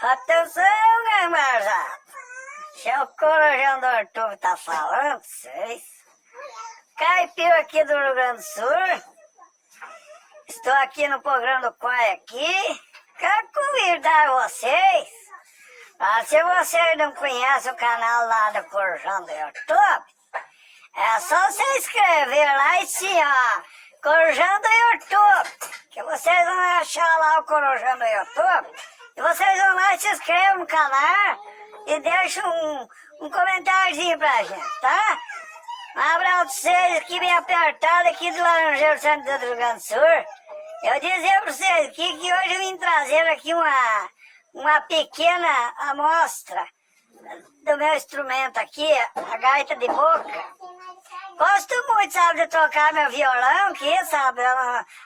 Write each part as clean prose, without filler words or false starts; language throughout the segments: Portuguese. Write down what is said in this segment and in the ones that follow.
Atenção, gamajada! Seu Corujão do Arthur tá falando, vocês? Caipira aqui do Rio Grande do Sul. Estou aqui no programa do Quai aqui. Quero convidar vocês. Se vocês não conhecem o canal lá do Corujão do YouTube, é só você inscrever lá em cima, ó, Corujão do YouTube, que vocês vão achar lá o Corujão do YouTube. E vocês vão lá e se inscrevam no canal e deixam um comentáriozinho pra gente, tá? Um abraço pra vocês aqui bem apertado aqui do Laranjeiro Santo do Rio Grande do Sul. Eu dizer pra vocês aqui que hoje eu vim trazer aqui uma pequena amostra do meu instrumento aqui, a gaita de boca. Gosto muito, sabe, de tocar meu violão aqui, sabe,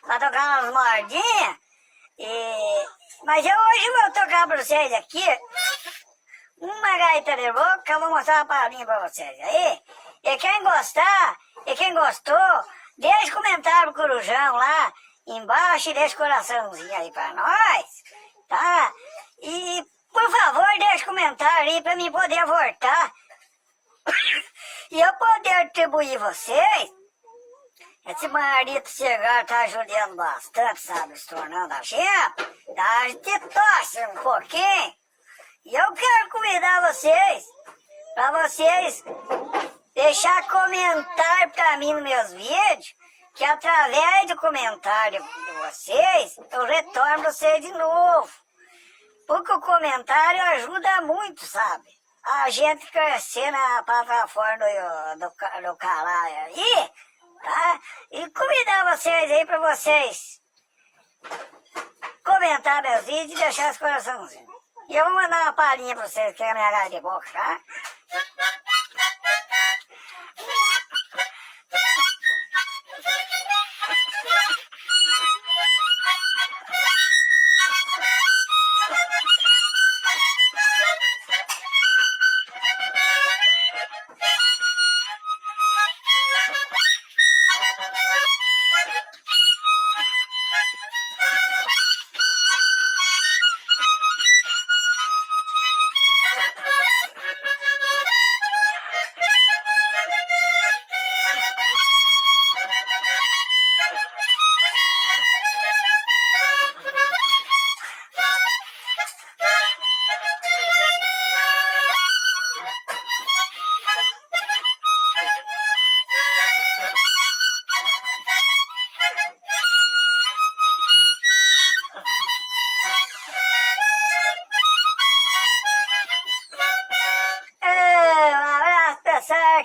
pra tocar umas mordinhas. Mas eu hoje vou tocar pra vocês aqui uma gaita de boca, eu vou mostrar uma palhinha pra vocês aí. E quem gostar, e quem gostou, deixa comentário pro Corujão lá embaixo e deixa coraçãozinho aí pra nós, tá? E, por favor, deixa comentário aí pra mim poder voltar e eu poder atribuir vocês. Esse marido cigarro tá ajudando bastante, sabe, se tornando a gente. A gente torce um pouquinho. E eu quero convidar vocês, pra vocês deixar comentário pra mim nos meus vídeos, que através do comentário de vocês, eu retorno vocês de novo. Porque o comentário ajuda muito, sabe? A gente crescer na plataforma do canal aí, tá? E convidar vocês aí pra vocês comentar meus vídeos e deixar os coraçãozinhos. E eu vou mandar uma palhinha pra vocês, que é a minha gaita de boca, tá?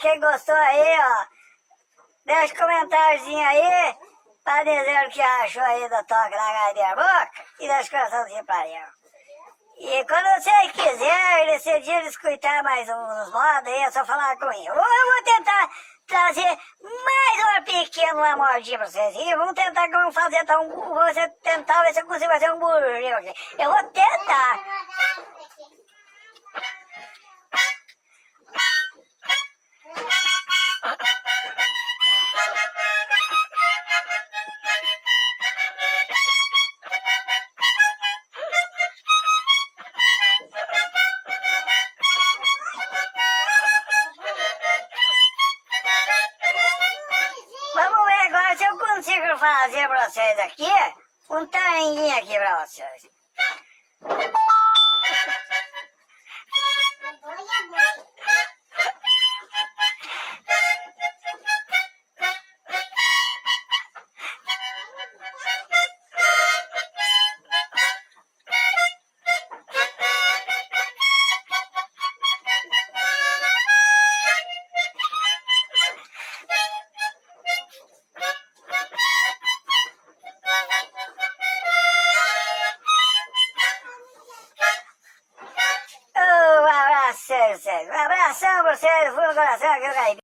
Quem gostou aí, ó, deixa um comentáriozinho aí pra dizer o que achou aí do toque da gaita de boca e deixa o coraçãozinho pra eu. E quando vocês quiserem decidir escutar mais uns modos aí, é só falar comigo. Ou eu vou tentar trazer mais uma pequena mordinha pra vocês. E vamos tentar fazer você tentar ver se eu consigo fazer um burrinho aqui. Eu vou tentar. Vamos ver agora se eu consigo fazer pra vocês aqui um taranguinho aqui pra vocês. Um abração pra vocês, fundo do coração, aqui no Caipira.